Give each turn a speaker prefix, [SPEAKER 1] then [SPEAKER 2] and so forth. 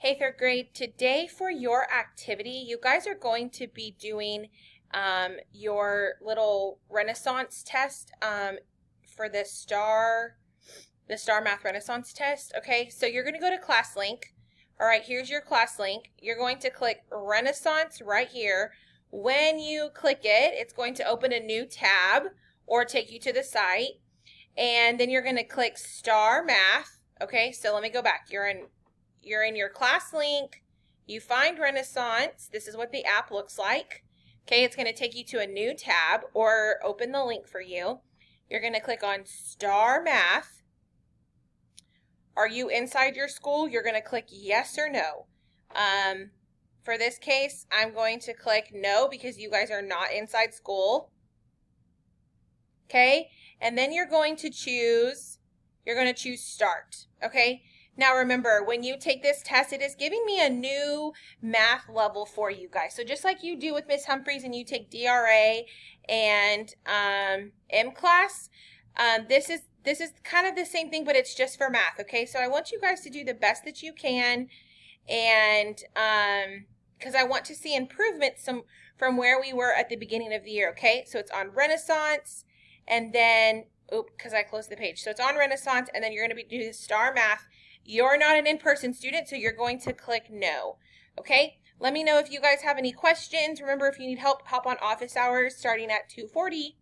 [SPEAKER 1] Hey, third grade, today for your activity, you guys are going to be doing your little Renaissance test for the Star Math Renaissance test. Okay, so you're going to go to ClassLink. All right, here's your ClassLink. You're going to click Renaissance right here. When you click it, it's going to open a new tab or take you to the site. And then you're going to click Star Math. Okay, so let me go back. You're in your ClassLink, you find Renaissance. This is what the app looks like. Okay, it's going to take you to a new tab or open the link for you. You're going to click on Star Math. Are you inside your school? You're going to click yes or no. For this case, I'm going to click no because you guys are not inside school. Okay, and then you're going to choose start. Okay. Now remember, when you take this test, it is giving me a new math level for you guys. So just like you do with Miss Humphreys and you take DRA and M-Class, this is kind of the same thing, but it's just for math, okay? So I want you guys to do the best that you can, and because I want to see improvements from where we were at the beginning of the year, okay? So it's on Renaissance, and then, because I closed the page. So it's on Renaissance, and then you're going to be doing Star Math. You're not an in-person student, so you're going to click no. Okay? Let me know if you guys have any questions. Remember, if you need help, hop on office hours starting at 2:40.